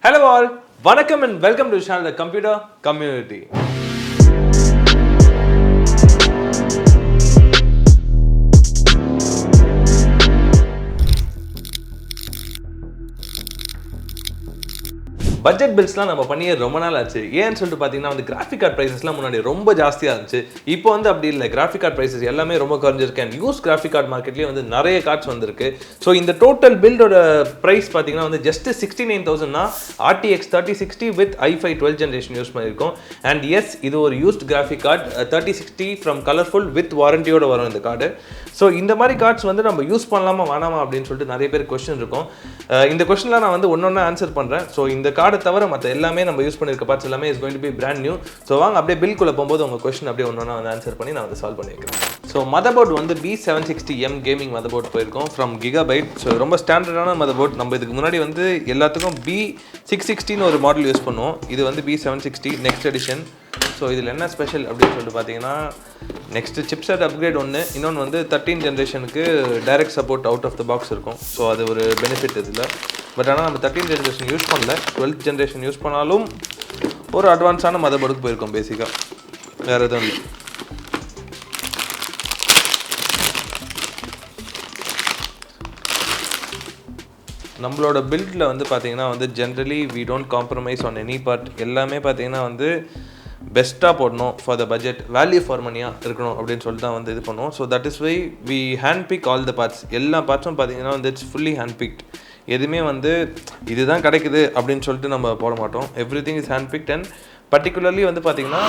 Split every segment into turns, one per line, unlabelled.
Hello all, Vanakkam and welcome to the channel The Computer Community. Budget பில்ஸ்லாம் நம்ம பண்ணியே ரொம்ப நாள் ஆச்சு. ஏன்னு சொல்லிட்டு பார்த்தீங்கன்னா வந்து கிராஃபிக் கார்டு ப்ரைஸஸ்லாம் முன்னாடி ரொம்ப ஜாஸ்தியாக இருந்துச்சு. இப்போ வந்து அப்படி இல்லை, கிராஃபிக் கார்டு ப்ரைஸஸ் எல்லாமே ரொம்ப குறைஞ்சிருக்கு. அண்ட் யூஸ் கிராஃபிக் கார்டு மார்க்கெட்லேயே வந்து நிறைய கார்ட்ஸ் வந்திருக்கு. ஸோ இந்த டோட்டல் பில்டோட ப்ரைஸ் பார்த்தீங்கன்னா வந்து just 69,000 RTX 3060 with i5 12th generation use பண்ணியிருக்கோம். அண்ட் எஸ், இது ஒரு used graphic card 3060 from Colorful with வாரண்டியோட வரும் இந்த கார்டு. ஸோ இந்த மாதிரி கார்ட்ஸ் வந்து நம்ம யூஸ் பண்ணலாமா வேணாமா அப்படின்னு சொல்லிட்டு நிறைய பேர் கொஸ்டின் இருக்கும். இந்த கொஸ்டின்லாம் நான் வந்து ஒன்று ஆன்சர் பண்ணுறேன். ஸோ இந்த கார்டை தவிர மற்ற எல்லாமே நம்ம யூஸ் பண்ணியிருக்க பார்ட்ஸ் எல்லாமே is going to be brand new. So வாங்க அப்படியே பில்குள்ளே போகும்போது உங்கள் கொஸ்டின் அப்படியே ஒன்று வந்து ஆன்சர் பண்ணி நான் வந்து சால்வ் பண்ணியிருக்கேன். ஸோ மதர்போர்ட் வந்து B760M கேமிங் மதர்போர்ட் போயிருக்கோம் ஃப்ரம் Gigabyte. ஸோ ரொம்ப ஸ்டாண்டர்டான மதர்போர்ட். நம்ம இதுக்கு முன்னாடி வந்து எல்லாத்துக்கும் B660 ஒரு மாடல் யூஸ் பண்ணுவோம். இது வந்து B760 நெக்ஸ்ட் எடிஷன். ஸோ இதில் என்ன ஸ்பெஷல் அப்படின்னு சொல்லிட்டு பார்த்தீங்கன்னா, நெக்ஸ்ட்டு சிப்செட் அப்கிரேட் ஒன்று, இன்னொன்று வந்து 13th ஜென்ரேஷனுக்கு direct support out of the box இருக்கும். ஸோ அது ஒரு பெனிஃபிட் இதில். பட் ஆனால் நம்ம 13th ஜென்ரேஷன் யூஸ் பண்ணல, 12th ஜென்ரேஷன் யூஸ் பண்ணாலும் ஒரு அட்வான்ஸான மதர்போர்டுக்கு போயிருக்கோம் பேசிக்காக, வேறு எதுவும் இல்லை. நம்மளோட பில்டில் வந்து பார்த்திங்கன்னா வந்து generally we don't compromise on any part. எல்லாமே பார்த்திங்கன்னா வந்து பெஸ்ட்டாக போடணும், for the budget value for மணியாக இருக்கணும் அப்படின்னு சொல்லிட்டு தான் வந்து இது பண்ணுவோம். So that is why we hand pick all the parts. எல்லா பார்ட்ஸும் பார்த்திங்கன்னா வந்து இட்ஸ் ஃபுல்லி ஹேண்ட் பிக்ட். எதுவுமே வந்து இதுதான் கிடைக்குது அப்படின்னு சொல்லிட்டு நம்ம போட மாட்டோம். Every thing is hand picked. And particularly வந்து பார்த்திங்கன்னா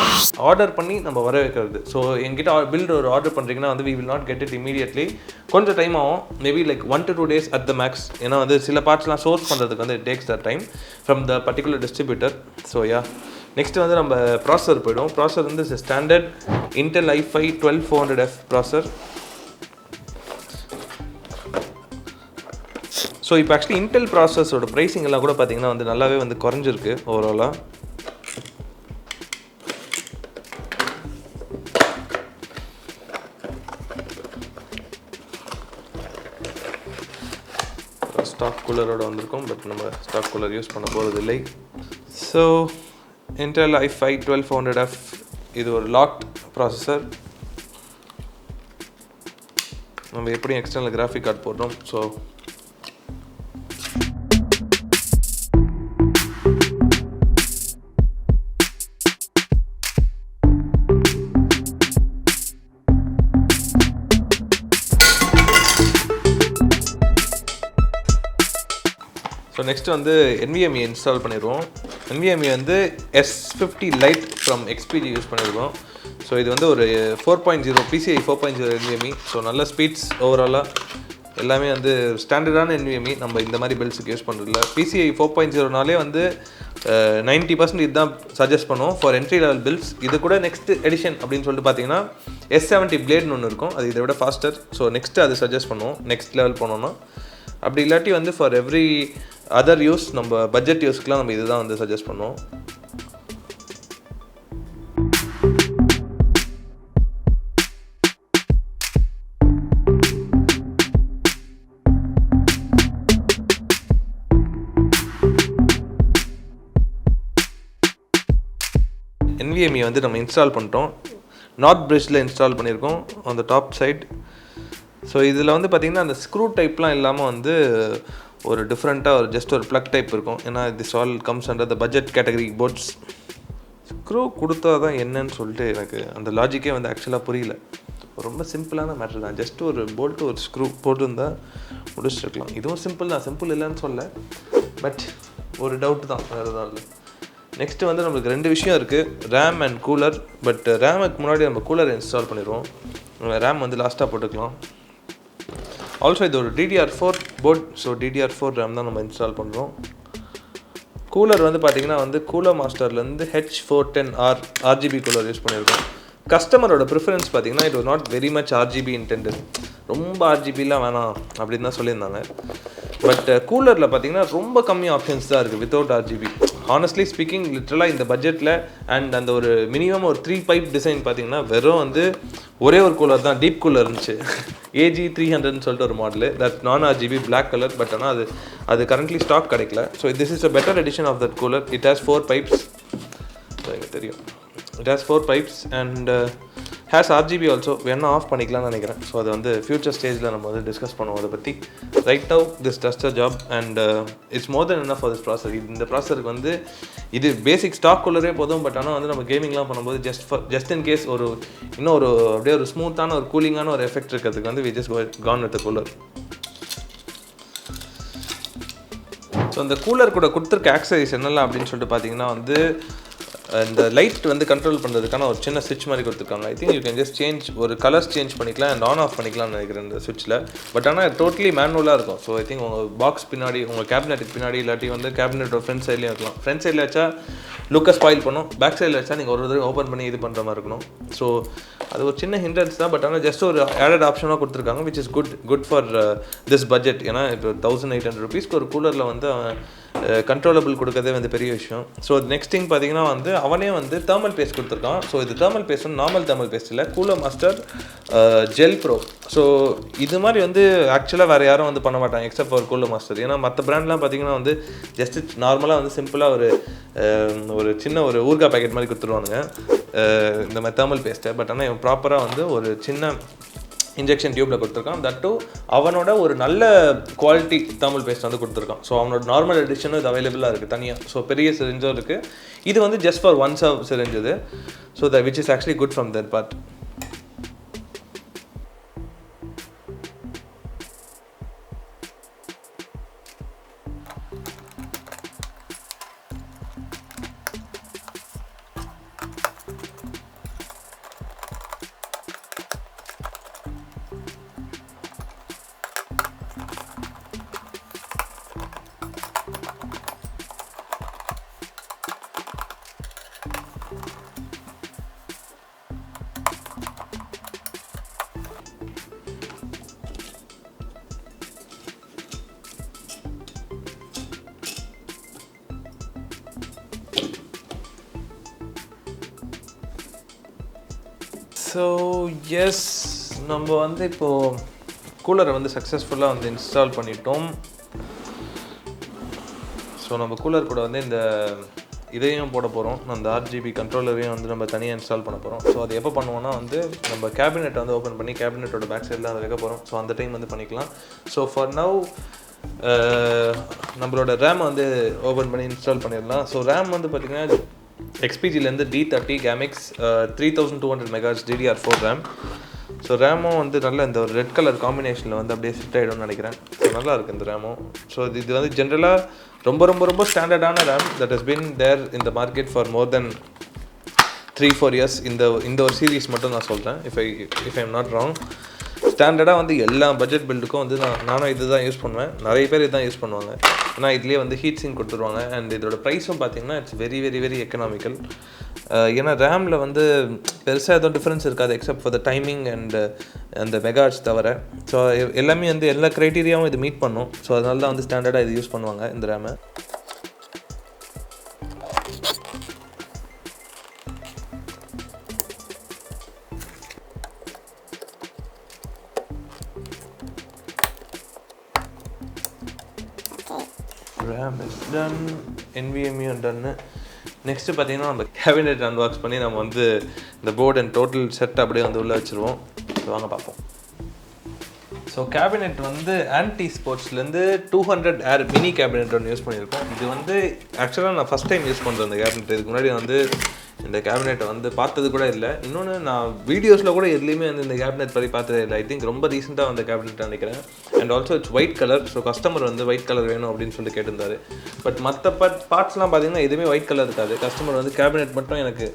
ஆர்டர் பண்ணி நம்ம வர வைக்கிறது. ஸோ எங்கிட்ட பில்டு ஒரு ஆர்டர் பண்ணுறீங்கன்னா வந்து we will not get it immediately. கொஞ்சம் டைம் ஆகும், maybe like 1 to 2 days at the max. ஏன்னா வந்து சில பார்ட்ஸ்லாம் சோர்ஸ் பண்ணுறதுக்கு வந்து it takes the time from the particular distributor. So yeah, next வந்து நம்ம ப்ராசஸர் போய்டும். ப்ராசஸர் வந்து standard Intel i5 12400F processor. So இப்போ ஆக்சுவலி இன்டெல் ப்ராசஸரோட ப்ரைஸிங் எல்லாம் கூட பார்த்தீங்கன்னா வந்து நல்லாவே வந்து குறைஞ்சிருக்கு ஓவராலாக. ஸ்டாக் கூலரோட வந்திருக்கும், பட் நம்ம ஸ்டாக் கூலர் யூஸ் பண்ண போகிறது இல்லை. ஸோ Intel i5 12400F இது ஒரு லாக்ட் ப்ராசஸர். நம்ம எப்படியும் எக்ஸ்டர்னல் கிராஃபிக் கார்டு போடுறோம். ஸோ நெக்ஸ்ட் வந்து NVMe இன்ஸ்டால் பண்ணிடுவோம். NVMe வந்து S50 Lite from XPG use பண்ணியிருக்கோம். ஸோ இது வந்து ஒரு 4.0 PCI 4.0 NVMe. ஸோ நல்ல ஸ்பீட்ஸ் ஓவராலாக எல்லாமே வந்து ஸ்டாண்டர்டான NVMe. நம்ம இந்த மாதிரி பில்ட்ஸுக்கு யூஸ் பண்ணுறதில்ல. PCI 4.0நாலே வந்து 90% இதுதான் சஜஸ்ட் பண்ணுவோம் ஃபார் என்ட்ரி லெவல் பில்ட்ஸ். இது கூட நெக்ஸ்ட் எடிஷன் அப்படின்னு சொல்லிட்டு பார்த்தீங்கன்னா S70 Bladeன்னு ஒன்று இருக்கும், அது இதை விட ஃபாஸ்டர். ஸோ நெக்ஸ்ட்டு அது சஜஸ்ட் பண்ணுவோம் நெக்ஸ்ட் லெவல் போனோன்னா. அப்படி இல்லாட்டி வந்து ஃபார் எவ்ரி அதர் யூஸ், நம்ம பட்ஜெட் யூஸ்க்குலாம் நம்ம இதுதான் வந்து சஜஸ்ட் பண்ணுவோம். NVMe வந்து நம்ம இன்ஸ்டால் பண்ணிட்டோம். நாட் பிரிட்ஜில் இன்ஸ்டால் பண்ணியிருக்கோம் on the top side. So இதில் வந்து பார்த்திங்கன்னா அந்த ஸ்க்ரூ டைப்லாம் இல்லாமல் வந்து ஒரு டிஃப்ரெண்ட்டாக ஒரு ஜஸ்ட் ஒரு ப்ளக் டைப் இருக்கும். ஏன்னா this all comes under the budget category boards. Screw கொடுத்தா தான் என்னன்னு சொல்லிட்டு எனக்கு அந்த லாஜிக்கே வந்து ஆக்சுவலாக புரியல. ரொம்ப சிம்பிளான மேட்ரு தான். ஜஸ்ட் ஒரு போல்ட்டு ஒரு ஸ்க்ரூ போட்டுருந்தால் முடிச்சுருக்கலாம். இதுவும் சிம்பிள் தான், சிம்பிள் இல்லைன்னு சொல்ல, பட் ஒரு டவுட் தான், வேறு எதாவது இல்லை. நெக்ஸ்ட்டு வந்து நம்மளுக்கு 2 விஷயம் இருக்குது, ரேம் அண்ட் கூலர். பட் ரேமுக்கு முன்னாடி நம்ம கூலர் இன்ஸ்டால் பண்ணிடுவோம். ரேம் வந்து லாஸ்ட்டாக போட்டுக்கலாம். ஆல்சோ இது ஒரு DDR4 board. So DDR4 RAM தான் நம்ம இன்ஸ்டால் பண்ணுறோம். கூலர் வந்து பார்த்திங்கன்னா வந்து கூலர் மாஸ்டர்லேருந்து H410R RGB கூலர் யூஸ் பண்ணியிருக்கோம். கஸ்டமரோட ப்ரிஃபரன்ஸ் பார்த்திங்கன்னா it was not very much RGB intended. ரொம்ப RGBலாம் வேணாம் அப்படின்னு தான் சொல்லியிருந்தாங்க. பட் கூலரில் பார்த்தீங்கன்னா ரொம்ப கம்மி ஆப்ஷன்ஸ் தான் இருக்குது வித்தவுட் RGB. ஹானஸ்ட்லி ஸ்பீக்கிங் லிட்ரலாக இந்த பட்ஜெட்டில் அண்ட் அந்த ஒரு மினிமம் ஒரு 3 பைப் டிசைன் பார்த்தீங்கன்னா வெறும் வந்து ஒரே ஒரு கூலர் தான், டீப் கூலர் இருந்துச்சு. AG300ன்னு சொல்லிட்டு ஒரு model, that non RGB black colour. But ஆனால் அது கரண்ட்லி ஸ்டாக் கிடைக்கல. So this is a better edition of that cooler. It has 4 pipes. So எனக்கு தெரியும், it has 4 pipes and has RGB also. வேணா ஆஃப் பண்ணிக்கலாம்னு நினைக்கிறேன். ஸோ அது வந்து ஃபியூச்சர் ஸ்டேஜில் நம்ம வந்து டிஸ்கஸ் பண்ணுவோம் அதை பற்றி. Right now this does the job and it's more then enough for this ப்ராசர். இந்த ப்ராசருக்கு வந்து இது பேசிக் ஸ்டாக் கூலரே போதும். பட் ஆனால் வந்து நம்ம கேமிங்லாம் பண்ணும்போது ஜஸ்ட் இன் கேஸ் இன்னும் அப்படியே ஒரு ஸ்மூத்தான ஒரு கூலிங்கான ஒரு எஃபெக்ட் இருக்கிறதுக்கு வந்து we just gone with the cooler. So அந்த கூலர் கூட கொடுத்துருக்க ஆக்சசரிஸ் என்னெல்லாம் அப்படின்னு சொல்லிட்டு பார்த்தீங்கன்னா வந்து இந்த லைட் வந்து கண்ட்ரோல் பண்ணுறதுக்கான ஒரு சின்ன ஸ்விட்ச் மாதிரி கொடுத்துருக்காங்க. I think you can just change ஒரு கலர்ஸ் சேஞ்ச் பண்ணிக்கலாம் அண்ட் ஆன் ஆஃப் பண்ணிக்கலாம்னு நினைக்கிறேன் இந்த ஸ்விட்சில். பட் ஆனால் டோட்டலி மேனுவலாக இருக்கும். ஸோ ஐ திங்க் உங்கள் பாக்ஸ் பின்னாடி, உங்கள் கேபினெட்டுக்கு பின்னாடி, இல்லாட்டி வந்து கேபினெட்டோட ஃப்ரண்ட் சைட்லேயும் இருக்கலாம். ஃப்ரண்ட் சைடில் வச்சா லுக்கை ஸ்பாயில் பண்ணும், பேக் சைடில் வச்சா நீங்கள் ஒரு தடவை ஓப்பன் பண்ணி இது பண்ணுற மாதிரி இருக்கணும். ஸோ அது ஒரு சின்ன ஹிண்டன்ஸ் தான். பட் ஆனால் ஜஸ்ட் ஒரு ஆடட் ஆப்ஷனாக கொடுத்துருக்காங்க which is good for this budget. ஏன்னா இப்போ 1800 rupeesக்கு ஒரு கூலரில் வந்து கண்ட்ரோலபிள் கொடுக்கறதே வந்து பெரிய விஷயம். ஸோ நெக்ஸ்ட் திங் பார்த்தீங்கன்னா வந்து அவனே வந்து தேர்மல் பேஸ்ட் கொடுத்துருக்கான். ஸோ இது தேர்மல் பேஸ்ட் வந்து நார்மல் தேர்மல் பேஸ்ட் இல்லை, cooler master gel bro. So இது மாதிரி வந்து ஆக்சுவலாக வேறு யாரும் வந்து பண்ண மாட்டாங்க எக்ஸப்ட் ஃபார் கூலர் மாஸ்டர். ஏன்னா மற்ற பிராண்ட்லாம் பார்த்தீங்கன்னா வந்து ஜஸ்ட் நார்மலாக வந்து சிம்பிளாக ஒரு சின்ன ஒரு ஊர்கா பேக்கெட் மாதிரி கொடுத்துருவானுங்க இந்த மாதிரி தேர்மல் பேஸ்ட்டை. பட் ஆனால் இவன் ப்ராப்பராக வந்து ஒரு சின்ன இன்ஜெக்ஷன் டியூப்பில் கொடுத்துருக்கான். தட் டூ அவனோட ஒரு நல்ல குவாலிட்டி தேர்மல் பேஸ்ட் வந்து கொடுத்துருக்கான். ஸோ அவனோட நார்மல் எடிஷனும் இது அவைலபிளாக இருக்குது தனியாக. ஸோ பெரிய சிரிஞ்சும் இருக்குது. இது வந்து just for one serve syringe இது. So which is actually good from that part. So yes, நம்ம வந்து இப்போது கூலரை வந்து சக்ஸஸ்ஃபுல்லாக வந்து இன்ஸ்டால் பண்ணிட்டோம். ஸோ நம்ம கூலர் கூட வந்து இந்த இதையும் போட போகிறோம், அந்த RGB கண்ட்ரோலரையும் வந்து நம்ம தனியாக இன்ஸ்டால் பண்ண போகிறோம். ஸோ அது எப்போ பண்ணுவோன்னா வந்து நம்ம கேபினெட்டை வந்து ஓப்பன் பண்ணி கேபினெட்டோட பேக் சைடில் அதை வைக்க போகிறோம். ஸோ அந்த டைம் வந்து பண்ணிக்கலாம். ஸோ ஃபார் நவ் நம்மளோட ரேம் வந்து ஓப்பன் பண்ணி இன்ஸ்டால் பண்ணிடலாம். ஸோ ரேம் வந்து பார்த்திங்கன்னா XPGலேருந்து D30 Gamix 3200 MHz DDR4 RAM. So ரேமும் வந்து நல்ல இந்த ஒரு ரெட் கலர் காம்பினேஷனில் வந்து அப்படியே ஃபிட் ஆகிடும்னு நினைக்கிறேன். ஸோ நல்லா இருக்குது இந்த ரேமும். ஸோ இது வந்து ஜென்ரலாக ரொம்ப ரொம்ப ரொம்ப ஸ்டாண்டர்டான RAM that has been there in the market for more than 3-4 years. இந்த ஒரு சீரீஸ் மட்டும் நான் சொல்கிறேன், if I am not wrong. ஸ்டாண்டர்டாக வந்து எல்லா பட்ஜெட் பில்டுக்கும் வந்து நானும் இது தான் யூஸ் பண்ணுவேன். நிறைய பேர் இதுதான் யூஸ் பண்ணுவாங்க. ஏன்னா இதுலேயே வந்து ஹீட் சிங்க் கொடுத்துருவாங்க. அண்ட் இதோட ப்ரைஸும் பார்த்தீங்கன்னா it's very very very economical. ஏன்னா ரேமில் வந்து பெருசாக எதுவும் டிஃப்ரென்ஸ் இருக்காது except for the timing and அந்த மெகாஹெர்ட்ஸ் தவிர. ஸோ எல்லாமே வந்து எல்லா க்ரைட்டீரியாவும் இது மீட் பண்ணும். ஸோ அதனால தான் வந்து ஸ்டாண்டர்டாக இது யூஸ் பண்ணுவாங்க இந்த ரேமை. RAM is done, NVMe done. Next பார்த்தீங்கன்னா நம்ம கேபினெட் அன்பாக்ஸ் பண்ணி நம்ம வந்து இந்த போர்டு அண்ட் டோட்டல் செட் அப்படியே வந்து உள்ளே வச்சுருவோம். ஸோ வாங்க பார்ப்போம். ஸோ கேபினெட் வந்து ஆன்டி ஸ்போர்ட்ஸ்லேருந்து 200 ஏர் மினி கேபினெட் ஒன்று யூஸ் பண்ணியிருக்கோம். இது வந்து ஆக்சுவலாக நான் ஃபஸ்ட் டைம் யூஸ் பண்ணுறேன் இந்த கேபினெட். இதுக்கு முன்னாடி வந்து இந்த கேபினெட்டை வந்து பார்த்தது கூட இல்லை. இன்னொன்று நான் வீடியோஸில் கூட எதுலேயுமே வந்து இந்த கேபினெட் பற்றி பார்த்ததே இல்லை. ஐ திங்க் ரொம்ப ரீசெண்டாக வந்த கேபினெட் நினைக்கிறேன். And also it's white colour. So customer வந்து ஒயிட் கலர் வேணும் அப்படின்னு சொல்லி கேட்டிருந்தாரு. பட் மற்ற பார்ட்ஸ்லாம் பார்த்தீங்கன்னா எதுவுமே ஒயிட் கலர் இருக்காது. கஸ்டமர் வந்து கேபினெட் மட்டும் எனக்கு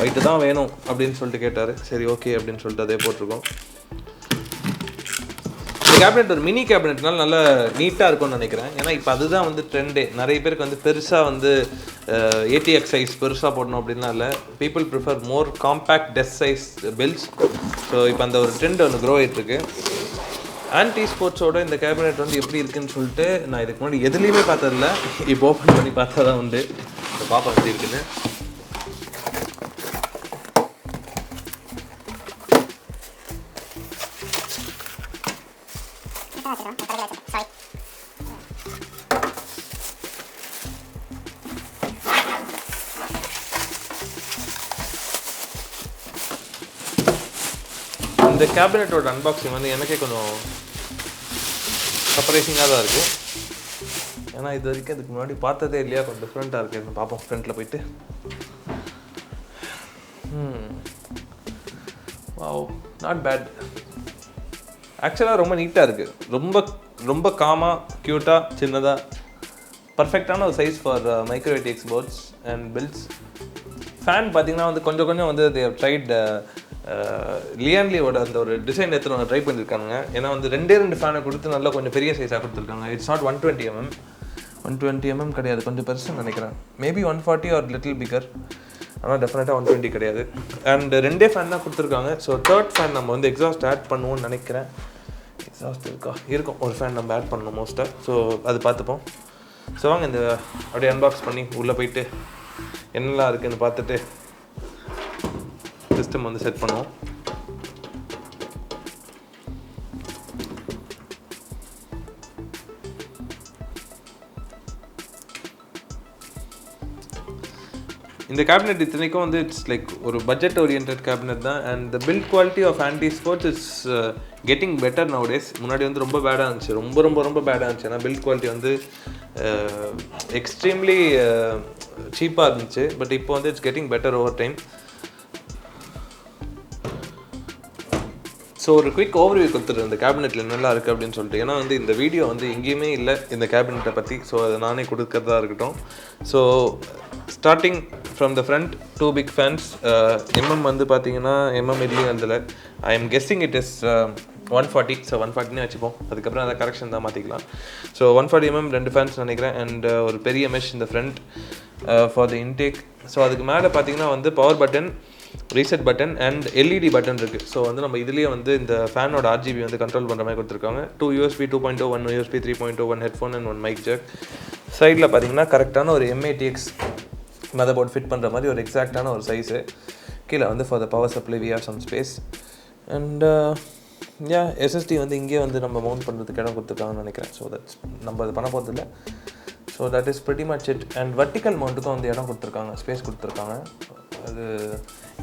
ஒயிட்டு தான் வேணும் அப்படின்னு சொல்லிட்டு கேட்டார். சரி ஓகே அப்படின்னு சொல்லிட்டு அதே போட்டிருக்கோம். கேபினெட் ஒரு மினி கேபினெட்னால நல்லா நீட்டாக இருக்கும்னு நினைக்கிறேன். ஏன்னா இப்போ அதுதான் வந்து ட்ரெண்டே. நிறைய பேருக்கு வந்து பெருசாக வந்து ATX சைஸ் பெருசாக போடணும் அப்படின்லாம் இல்லை. People prefer more compact desk size builds. So இப்போ அந்த ஒரு ட்ரெண்ட் ஒன்று க்ரோ ஆகிட்டுருக்கு. ஆன்டி ஸ்போர்ட்ஸோட இந்த கேபினெட் வந்து எப்படி இருக்குன்னு சொல்லிட்டு நான் இதுக்கு முன்னாடி எதுலேயுமே பார்த்ததில்ல. இப்போ ஓப்பன் பண்ணி பார்த்தா தான் உண்டு. இந்த பாப்பா எப்படி இருக்குன்னு. இந்த கேபினெட்டோட அன்பாக்சிங் வந்து எனக்கே கொஞ்சம் சர்ப்ரைசிங்காக தான் இருக்குது. ஏன்னா இது வரைக்கும் அதுக்கு முன்னாடி பார்த்ததே இல்லையா, கொஞ்சம் டிஃப்ரெண்ட்டாக இருக்குது. பார்ப்போம் ஃப்ரண்ட்டில் போயிட்டு. Wow, not bad. ஆக்சுவலாக ரொம்ப நீட்டாக இருக்குது. ரொம்ப ரொம்ப காமாக, க்யூட்டாக, சின்னதாக, பர்ஃபெக்டான ஒரு size for microwave exports and builds. Fan பார்த்தீங்கன்னா வந்து கொஞ்சம் வந்து தே ட்ரைட் லியான்லியோட அந்த ஒரு டிசைன் எடுத்து ட்ரை பண்ணியிருக்காங்க. ஏன்னா வந்து ரெண்டு ஃபேனை கொடுத்து நல்லா கொஞ்சம் பெரிய சைஸாக கொடுத்துருக்காங்க. இட்ஸ் நாட் 120 mm கிடையாது, கொஞ்சம் பெருசுன்னு நினைக்கிறேன். மேபி 140 ஆர் லிட்டில் பிகர், ஆனால் டெஃபினட்டாக 120 கிடையாது. அண்ட் ரெண்டே ஃபேன் தான் கொடுத்துருக்காங்க. ஸோ தேர்ட் ஃபேன் நம்ம வந்து எக்ஸாஸ்ட் ஆட் பண்ணுவோம்னு நினைக்கிறேன். எக்ஸாஸ்ட் இருக்கும் ஒரு ஃபேன் நம்ம ஆட் பண்ணணும் மோஸ்ட்டாக. ஸோ அது பார்த்துப்போம். ஸோ வாங்க இந்த அப்படியே அன்பாக்ஸ் பண்ணி உள்ளே போயிட்டு என்னெல்லாம் இருக்குதுன்னு பார்த்துட்டு சிஸ்டம் வந்து செட் பண்ணுவோம். இந்த கேபினெட் இத்தனைக்கும் வந்து இட்ஸ் லைக் ஒரு பட்ஜெட் ஓரியன்ட் கேபினெட் தான். And the build quality of Ant Esports it's getting better nowadays. முன்னாடி வந்து ரொம்ப பேடாக இருந்துச்சு, ரொம்ப பேடாக இருந்துச்சு. ஏன்னா பில்ட் குவாலிட்டி வந்து எக்ஸ்ட்ரீம்லி சீப்பாக இருந்துச்சு. பட் இப்போ வந்து it's getting better over time. So ஒரு குயிக் ஓவர்வியூ கொடுத்துரு இந்த கேபினெட்டில் என்னெல்லாம் இருக்குது அப்படின்னு சொல்லிட்டு. ஏன்னா வந்து இந்த வீடியோ வந்து எங்கேயுமே இல்லை இந்த கேபினெட்டை பற்றி. ஸோ அதை நானே கொடுக்கறதா இருக்கட்டும். So starting from the front, 2 big fans. Mm வந்து பார்த்தீங்கன்னா எம்எம் இல்லையும் அதில் I am guessing it is 140. So 140னே வச்சுப்போம். அதுக்கப்புறம் அதை கரெக்ஷன் தான் மாற்றிக்கலாம். ஸோ 140 mm 2 ஃபேன்ஸ் நினைக்கிறேன். அண்ட் ஒரு பெரிய மெஷ் இந்த front for the intake. So அதுக்கு மேலே பார்த்தீங்கன்னா வந்து power button, reset button and LED button இருக்குது. ஸோ வந்து நம்ம இதுலேயே வந்து இந்த ஃபேனோட ஆர்ஜிபி வந்து கண்ட்ரோல் பண்ணுற மாதிரி கொடுத்துருக்காங்க. 2 USB 2.0, 1 USB 3.0, 1 headphone and 1 mic jack. சைடில் பார்த்தீங்கன்னா கரெக்டான ஒரு M.A.T.X மதர் போர்ட் ஃபிட் பண்ணுற மாதிரி ஒரு எக்ஸாக்டான ஒரு சைஸு. கீழே வந்து for the power supply we have some space. And SSD வந்து இங்கேயே வந்து நம்ம மவுண்ட் பண்ணுறதுக்கு இடம் கொடுத்துருக்காங்கன்னு நினைக்கிறேன். ஸோ தட்ஸ் நம்ம அது பண்ண போகிறதில்ல. So that is pretty much it. And vertical மவுண்ட்டுக்கும் வந்து இடம் கொடுத்துருக்காங்க, ஸ்பேஸ் கொடுத்துருக்காங்க. அது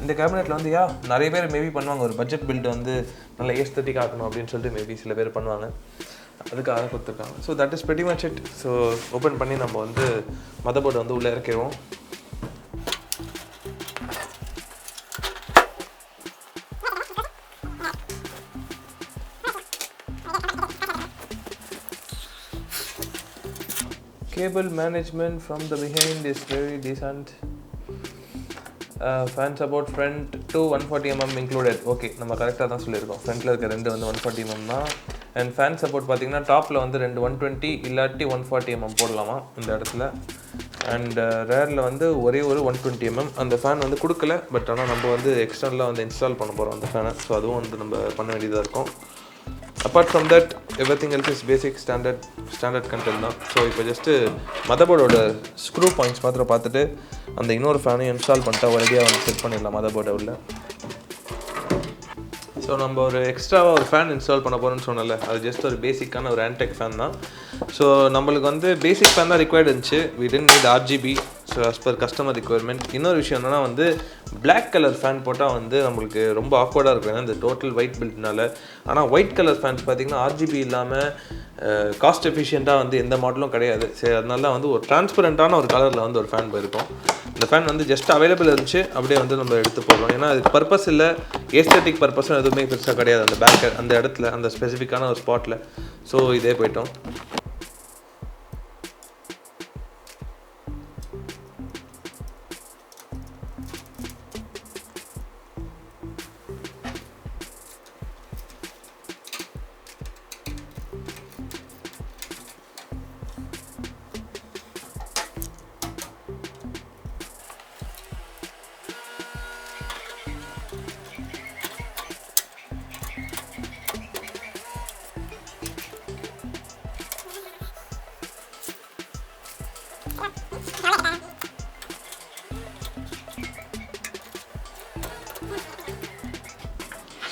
இந்த கேபினெட்டில் வந்து நிறைய பேர் மேபி பண்ணுவாங்க. ஒரு பட்ஜெட் பில்டு வந்து நல்ல ஏஸ்தட்டிக் ஆகணும் அப்படின்னு சொல்லிட்டு மேபி சில பேர் பண்ணுவாங்க. அதுக்காக கொடுத்துருக்காங்க. So that is pretty much it. So open பண்ணி நம்ம வந்து மதர் போர்டை வந்து உள்ளே இறக்கிடுவோம். Cable management from the behind is very decent. Fan support front to 140 mm included. Okay, நம்ம கரெக்டாக தான் சொல்லியிருக்கோம். ஃப்ரண்ட்டில் இருக்க ரெண்டு வந்து 140 mm தான். அண்ட் ஃபேன் சப்போர்ட் பார்த்தீங்கன்னா டாப்பில் வந்து 120 இல்லாட்டி 140 mm போடலாமா இந்த இடத்துல. அண்ட் ரேரில் வந்து ஒரே ஒரு 120 mm அந்த ஃபேன் வந்து கொடுக்கல. பட் ஆனால் நம்ம வந்து எக்ஸ்டர்னலாக வந்து இன்ஸ்டால் பண்ண போகிறோம் அந்த ஃபேனை. ஸோ அதுவும் வந்து நம்ம பண்ண வேண்டியதாக இருக்கும். Apart from that everything else is basic standard content தான். ஸோ இப்போ ஜஸ்ட்டு மதர்போர்டோட ஸ்க்ரூ பாயிண்ட்ஸ் மாத்திரம் பார்த்துட்டு அந்த இன்னொரு ஃபேனையும் இன்ஸ்டால் பண்ணிட்டா ஒரேடியாக வந்து செட் பண்ணிடலாம் மதர்போர்டை உள்ள. ஸோ நம்ம ஒரு எக்ஸ்ட்ராவாக ஒரு ஃபேன் இன்ஸ்டால் பண்ண போகிறோன்னு சொன்னல, அது ஜஸ்ட் ஒரு பேசிக்கான ஒரு ஆன்டெக் ஃபேன் தான். ஸோ நம்மளுக்கு வந்து பேசிக் ஃபேன் தான் ரிக்வயர்டு இருந்துச்சு. We didn't need RGB. So as per customer requirement. இன்னொரு விஷயம் என்னென்னா வந்து பிளாக் கலர் ஃபேன் போட்டால் வந்து நம்மளுக்கு ரொம்ப ஆக்வர்டாக இருக்கும், ஏன்னா இந்த டோட்டல் ஒயிட் பில்ட்னால. ஆனால் ஒயிட் கலர் ஃபேன்ஸ் பார்த்திங்கன்னா RGB இல்லாமல் காஸ்ட் எஃபிஷியண்ட்டாக வந்து எந்த மாடலும் கிடையாது. சரி, அதனால வந்து ஒரு டிரான்ஸ்பரண்ட்டான ஒரு கலரில் வந்து ஒரு ஃபேன் போயிருக்கும். இந்த ஃபேன் வந்து ஜஸ்ட் அவைலபிள் இருந்துச்சு, அப்படியே வந்து நம்ம எடுத்து போடுறோம். ஏன்னா அதுக்கு பர்பஸ் இல்லை, ஏஸ்தட்டிக் பர்பஸும் எதுவுமே பெருசாக கிடையாது அந்த பேக் அந்த இடத்துல அந்த ஸ்பெசிஃபிக்கான ஒரு ஸ்பாட்டில். ஸோ இதே போயிட்டோம்.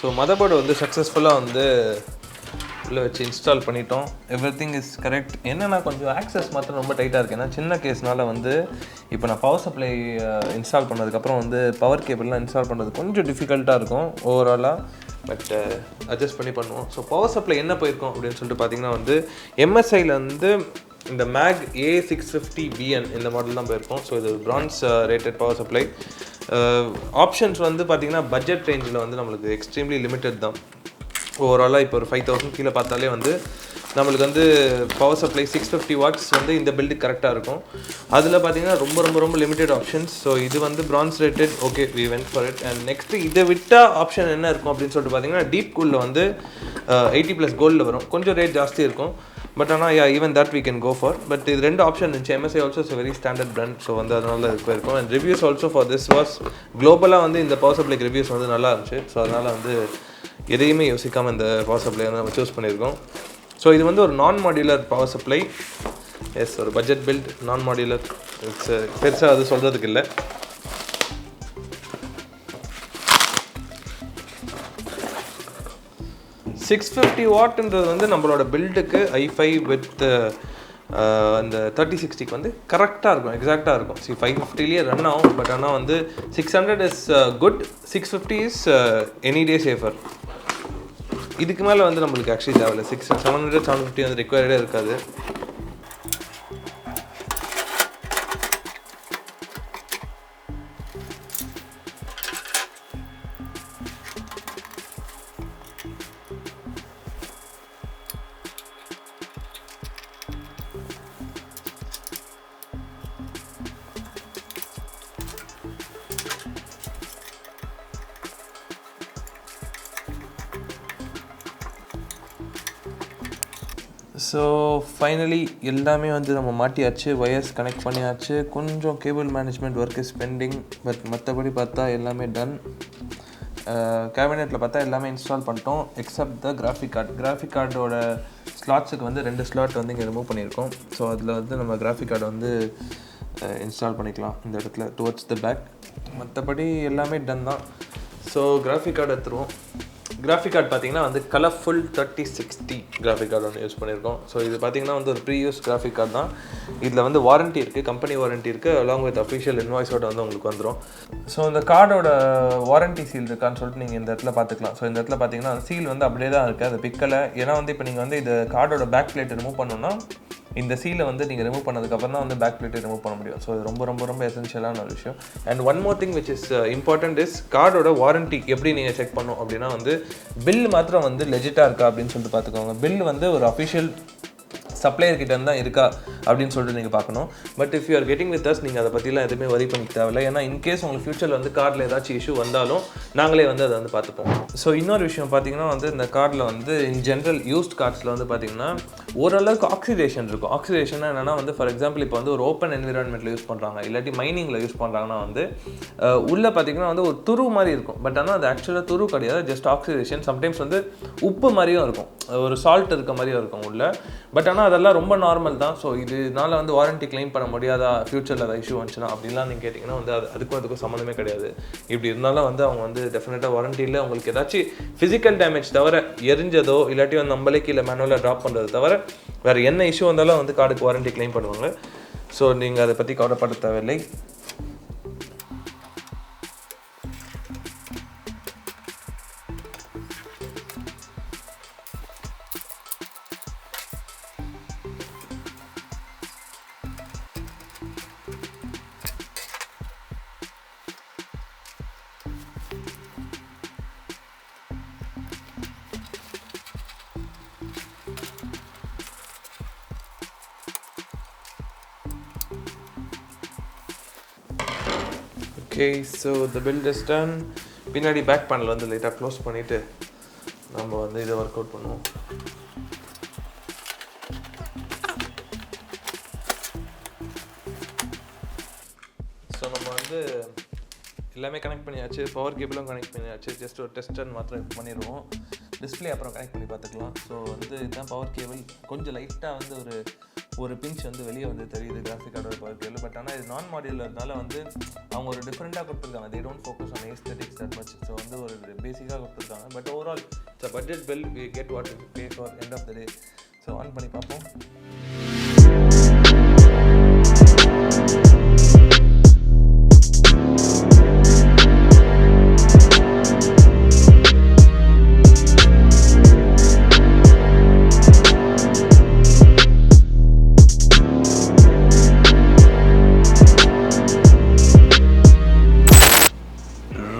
ஸோ மதர்போர்டு வந்து சக்ஸஸ்ஃபுல்லாக வந்து உள்ளே வச்சு இன்ஸ்டால் பண்ணிட்டோம். Everything is correct. என்னென்னா கொஞ்சம் ஆக்சஸ் மாத்திரம் ரொம்ப டைட்டாக இருக்குது. ஏன்னா சின்ன கேஸ்னால வந்து இப்போ நான் பவர் சப்ளை இன்ஸ்டால் பண்ணதுக்கப்புறம் வந்து பவர் கேபிள்லாம் இன்ஸ்டால் பண்ணுறது கொஞ்சம் டிஃபிகல்ட்டாக இருக்கும் ஓவராலாக. பட் அட்ஜஸ்ட் பண்ணி பண்ணுவோம். ஸோ பவர் சப்ளை என்ன போயிருக்கோம் அப்படின்னு சொல்லிட்டு பார்த்தீங்கன்னா வந்து MSIயில் வந்து இந்த மேக் A650BN இந்த மாடல் தான் போயிருக்கோம். ஸோ இது France rated power supply. Options வந்து பார்த்திங்கன்னா பட்ஜெட் ரேஞ்சில் வந்து நம்மளுக்கு எக்ஸ்ட்ரீம்லி லிமிட்டட் தான். ஓவராலாக இப்போ ஒரு 5000 கீழே பார்த்தாலே வந்து நம்மளுக்கு வந்து பவர் சப்ளை 650 வாட்ஸ் வந்து இந்த பில்டு கரெக்டாக இருக்கும். அதில் பார்த்தீங்கன்னா ரொம்ப ரொம்ப ரொம்ப லிமிட்டட் ஆப்ஷன்ஸ். ஸோ இது வந்து bronze rated. Okay, we went for it. And next இதை விட்டால் ஆப்ஷன் என்ன இருக்கும் அப்படின்னு சொல்லிட்டு பார்த்தீங்கன்னா டீப் கூலில் வந்து 80+ கோல்டில் வரும். கொஞ்சம் ரேட் ஜாஸ்தி இருக்கும். பட் ஆனால் even that we can go for. But இது 2 ஆப்ஷன் இருந்துச்சு. MSI also is very standard brand. So வந்து அதனால இது போயிருக்கும். And reviews also for this was குளோபலாக வந்து இந்த பவர் சப்ளைக்கு ரிவ்யூஸ் வந்து நல்லா இருந்துச்சு. ஸோ அதனால் வந்து எதையுமே யோசிக்காமல் இந்த பவர் சப்ளை வந்து நம்ம சூஸ் பண்ணியிருக்கோம். ஸோ இது வந்து ஒரு நான் மாடியுலர் பவர் சப்ளை. எஸ், ஒரு பட்ஜெட் பில்ட் நான் மாடியுலர். இட்ஸ் பெருசாக அது சொல்கிறதுக்கு இல்லை. $650 வாட்ன்றது வந்து நம்மளோட பில்டுக்கு i5 வித் அந்த 3060க்கு வந்து கரெக்டாக இருக்கும், எக்ஸாக்டாக இருக்கும். 550லேயே ரன் ஆகும். பட் ஆனால் வந்து 600 is good, 650 is any day safer. இதுக்கு மேலே வந்து நம்மளுக்கு ஆக்சுவலி தேவையில்லை. 700 750 வந்து ரிக்வயர்டே இருக்காது. ஸோ ஃபைனலி எல்லாமே வந்து நம்ம மாட்டியாச்சு, ஒயர்ஸ் கனெக்ட் பண்ணியாச்சு. கொஞ்சம் cable management work is bending. But மற்றபடி பார்த்தா எல்லாமே டன். கேபினெட்டில் பார்த்தா எல்லாமே இன்ஸ்டால் பண்ணிட்டோம் except the graphic card. Graphic கார்டோட ஸ்லாட்ஸுக்கு வந்து 2 ஸ்லாட் வந்து இங்கே ரிமூவ் பண்ணியிருக்கோம். ஸோ அதில் வந்து நம்ம கிராஃபிக் கார்டை வந்து இன்ஸ்டால் பண்ணிக்கலாம் இந்த இடத்துல டுவர்ட்ஸ் த பேக். மற்றபடி எல்லாமே டன் தான். ஸோ கிராஃபிக் கார்டு எடுத்துருவோம். கிராஃபிக் கார்டு பார்த்தீங்கன்னா வந்து கலர்ஃபுல் 3060 கிராஃபிக் கார்டு ஒன்று யூஸ் பண்ணியிருக்கோம். ஸோ இது பார்த்தீங்கன்னா வந்து ஒரு ப்ரீயூஸ் கிராஃபிக் கார்டு தான். இதில் வந்து வாரண்ட்டி இருக்குது, கம்பெனி வாரண்ட்டி இருக்குது, அலாங் வித் அஃபிஷியல் இன்வாய்ஸோட வந்து உங்களுக்கு வந்துடும். ஸோ இந்த கார்டோட வாரண்ட்டி சீல் இருக்கான்னு சொல்லிட்டு நீங்கள் இந்த இடத்துல பார்த்துக்கலாம். ஸோ இந்த இடத்துல பார்த்தீங்கன்னா சீல் வந்து அப்படியே தான் இருக்குது, அது பிக்கலை. ஏன்னா வந்து இப்போ நீங்கள் வந்து இது கார்டோட பேக் பிளேட் ரிமூவ் பண்ணணும்னா இந்த சீலை வந்து நீங்கள் ரிமூவ் பண்ணதுக்கப்புறம் தான் வந்து பேக் பிளேட்டை ரிமூவ் பண்ண முடியும். ஸோ இது ரொம்ப ரொம்ப ரொம்ப எசென்ஷியலான ஒரு விஷயம். And one more thing which is important is கார்டோட வாரண்ட்டி எப்படி நீங்கள் செக் பண்ணணும் அப்படின்னா வந்து பில் மாத்திரம் வந்து லெஜிட்டாக இருக்கா அப்படின்னு சொல்லிட்டு பார்த்துக்கோங்க. பில் வந்து ஒரு அஃபிஷியல் சப்ளையர் கிட்ட தான் இருக்கா அப்படின்னு சொல்லிட்டு நீங்கள் பார்க்கணும். But if you are getting with us நீங்கள் அதை பற்றிலாம் எதுவுமே வரி பண்ணிக்க தேவையில்லை. ஏன்னா இன்கேஸ் உங்களுக்கு ஃபியூச்சரில் வந்து கார்டில் ஏதாச்சும் இஷ்யூ வந்தாலும் நாங்களே வந்து அதை வந்து பார்த்துப்போம். ஸோ இன்னொரு விஷயம் பார்த்தீங்கன்னா வந்து இந்த கார்டில் வந்து இன் ஜென்ரல் யூஸ்ட் கார்ட்ஸில் வந்து பார்த்தீங்கன்னா ஓரளவுக்கு ஆக்சிடேஷன் இருக்கும். ஆக்சிடேஷன் என்னென்னா வந்து ஃபார் எக்ஸாம்பிள் இப்போ வந்து ஒரு ஓப்பன் என்விரான்மெண்ட்டில் யூஸ் பண்ணுறாங்க, இல்லாட்டி மைனிங்கில் யூஸ் பண்ணுறாங்கன்னா வந்து உள்ளே பார்த்தீங்கன்னா வந்து ஒரு துரு மாதிரி இருக்கும். பட் ஆனால் அது ஆக்சுவலாக துரு கிடையாது, ஜஸ்ட் ஆக்சிடேஷன். சம்டைம்ஸ் வந்து உப்பு மாதிரியும் இருக்கும், ஒரு சால்ட் இருக்க மாதிரியும் இருக்கும் உள்ள. பட் ஆனால் அதெல்லாம் ரொம்ப நார்மல் தான். ஸோ இதனால வந்து வாரண்ட்டி கிளைம் பண்ண முடியாதா ஃபியூச்சரில் ஏதாவது இஷ்யூ வந்துச்சுன்னா அப்படின்லாம் நீங்கள் கேட்டிங்கன்னா வந்து அதுக்கும் சம்மந்தமே கிடையாது. இப்படி இருந்தாலும் வந்து அவங்க வந்து டெஃபினட்டாக வாரண்ட்டியில் உங்களுக்கு ஏதாச்சும் ஃபிசிக்கல் டேமேஜ் தவிர எரிஞ்சதோ இல்லாட்டி வந்து நம்மளே கீழே மேனுவலாக ட்ராப் பண்ணுறது தவிர வேறு என்ன இஷ்யூ வந்தாலும் வந்து கார்டுக்கு வாரண்ட்டி கிளைம் பண்ணுவாங்க. ஸோ நீங்கள் அதை பற்றி கவலைப்பட தேவையில்லை. Okay, so the build is done. பின்னாடி பேக் பேனல் வந்து லைட்டாக க்ளோஸ் பண்ணிவிட்டு நம்ம வந்து இதை ஒர்க் அவுட் பண்ணுவோம். ஸோ நம்ம வந்து எல்லாமே கனெக்ட் பண்ணியாச்சு, பவர் கேபிளும் கனெக்ட் பண்ணியாச்சு. ஜஸ்ட் ஒரு டெஸ்டர் மாத்திரம் பண்ணிடுவோம். டிஸ்பிளே அப்புறம் கனெக்ட் பண்ணி பார்த்துக்கலாம். ஸோ வந்து இதுதான் பவர் கேபிள். கொஞ்சம் லைட்டாக வந்து ஒரு ஒரு பிஞ்ச் வந்து வெளியே வந்து தெரியுது கிராஃபிக் கார்டோட குவாலிட்டியில். பட் ஆனால் இது நான் மாடியூலர்னால வந்து அவங்க ஒரு டிஃப்ரெண்ட்டாக கொடுத்துருக்காங்க. they don't focus on aesthetics that much. So வந்து ஒரு பேசிக்காக கொடுத்துருக்காங்க. But overall it's a budget bill, we get what we pay for end of the day. So on பண்ணி பார்ப்போம்.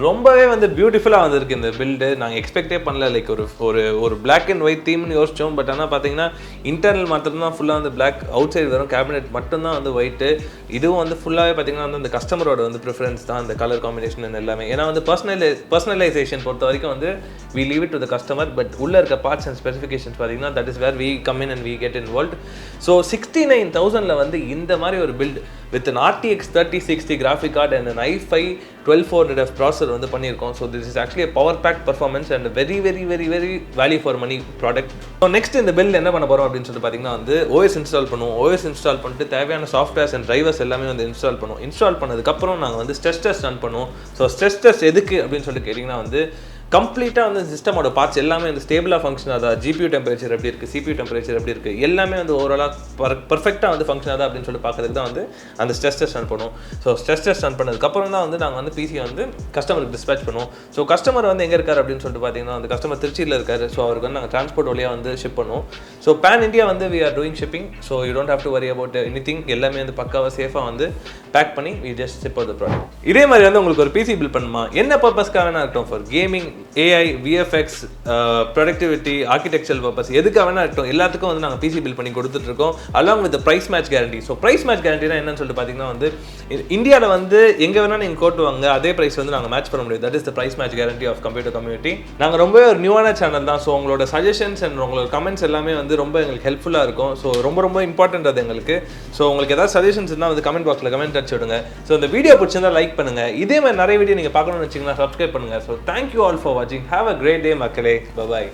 ரொம்பவே வந்து பியூட்டிஃபுல்லாக வந்திருக்கு இந்த பில்டு. நாங்கள் எக்ஸ்பெக்டே பண்ணல. லைக் ஒரு பிளாக் அண்ட் ஒயிட் தீம்னு யோசித்தோம். பட் ஆனால் பார்த்தீங்கன்னா இன்டர்னல் மட்டும்தான் ஃபுல்லாக வந்து பிளாக், அவுட் சைடு வரும் கேபினெட் மட்டும்தான் வந்து ஒயிட்டு. இதுவும் வந்து ஃபுல்லாகவே பார்த்தீங்கன்னா வந்து அந்த கஸ்டமரோட வந்து ப்ரிஃபரன்ஸ் தான் அந்த கலர் காம்பினேஷன் எல்லாமே. ஏன்னா வந்து பர்சனலைசேஷன் பொறுத்த வரைக்கும் வந்து we leave it to the customer. But உள்ளே இருக்க பார்ட்ஸ் அண்ட் ஸ்பெசிஃபிகேஷன்ஸ் பார்த்தீங்கன்னா that is where we come in and we get involved. So 69,000 வந்து இந்த மாதிரி ஒரு build with an RTX 3060 graphic card and an i5 1200F processor வந்து பண்ணியிருக்கோம். So this is actually a power packed performance and a very very very very value for money product. So next இந்த build என்ன பண்ண போகிறோம் அப்படின்னு சொல்லிட்டு பார்த்தீங்கன்னா வந்து OS இன்ஸ்டால் பண்ணுவோம். OS இன்ஸ்டால் பண்ணிட்டு தேவையான சாஃப்ட்வேர்ஸ் அண்ட் டிரைவர்ஸ் எல்லாமே வந்து இன்ஸ்டால் பண்ணுவோம். இன்ஸ்டால் பண்ணதுக்கப்புறம் நாங்கள் வந்து ஸ்ட்ரெஸ் டெஸ்ட் ரன் பண்ணுவோம். ஸோ ஸ்ட்ரெஸ் டெஸ்ட் எதுக்கு அப்படின்னு சொல்லிட்டு கேட்டிங்கன்னா வந்து கம்ப்ளீட்டாக வந்து சிஸ்டமோட பார்ட்ஸ் எல்லாமே வந்து ஸ்டேபிளாக ஃபங்க்ஷன் ஆகுதா, GPU டெம்பரேச்சர் எப்படி இருக்குது, CPU டெம்பரேச்சர் எப்படி இருக்குது, எல்லாமே வந்து ஓவராலாக பர்ஃபெக்டாக வந்து ஃபங்க்ஷன் ஆகுதா அப்படின்னு சொல்லி பார்க்கறதுக்கு தான் வந்து அந்த ஸ்ட்ரெஸ் டெஸ்ட் ரன் பண்ணுவோம். ஸோ ஸ்ட்ரெஸ் டெஸ்ட் ரன் பண்ணதுக்கப்புறம் தான் வந்து நாங்கள் வந்து பிசியை வந்து கஸ்டமருக்கு டிஸ்பேச் பண்ணுவோம். ஸோ கஸ்டமர் வந்து எங்கே இருக்கார் அப்படின்னு சொல்லிட்டு பார்த்தீங்கன்னா அந்த கஸ்டமர் திருச்சியில் இருக்கார். ஸோ அவருக்கு வந்து நாங்கள் டிரான்ஸ்போர்ட் வழியாக வந்து ஷிப் பண்ணுவோம். ஸோ பேன் இந்தியா வந்து we are doing shipping. So you don't have to worry about anything. எல்லாமே வந்து பக்காவாக சேஃபாக வந்து பேக் பண்ணி we just ship out the product. இதே மாதிரி வந்து உங்களுக்கு ஒரு பிசி பில் பண்ணுமா, என்ன பர்பஸ்க்காக வேணா இருக்கட்டும், for gaming, AI, VFX, productivity, architectural purpose, எதுக்காக வேணா இருக்கட்டும், எல்லாத்துக்கும் வந்து நாங்கள் பிசி பில் பண்ணி கொடுத்துட்டு இருக்கோம். Along with price match guarantee. So price match கேரண்டினா என்னன்னு சொல்லிட்டு பார்த்தீங்கன்னா வந்து இந்தியாவில் வந்து எங்கே வேணால் நீங்கள் கோட்டுவாங்க, அதே ப்ரைஸ் வந்து நாங்கள் மேட்ச் பண்ண முடியும். That is the price match guarantee of Computer Community. நாங்கள் ரொம்பவே ஒரு நியூவான சேனல் தான். ஸோ உங்களோட சஜஷன்ஸ் அண்ட் உங்களோட கமெண்ட்ஸ் எல்லாமே வந்து ரொம்ப எங்களுக்கு ஹெல்ப்ஃபுல்லாக இருக்கும். ஸோ ரொம்ப ரொம்ப இம்பார்ட்டன்ட் அது எங்களுக்கு. ஸோ உங்களுக்கு ஏதாவது சஜஷன்ஸ் இருந்தால் வந்து கமெண்ட் பாக்ஸில் கமெண்ட் அடிச்சு விடுங்க. ஸோ இந்த வீடியோ பிடிச்சிருந்தா லைக் பண்ணுங்கள். இதே மாதிரி நிறைய வீடியோ நீங்கள் பார்க்கணும்னு வச்சிங்கன்னா சப்ஸ்கிரைப் பண்ணுங்கள். ஸோ தேங்க்யூ ஆல் ஃபார் வாட்சிங். ஹேவ் அ கிரேட் டே மக்களே. பை.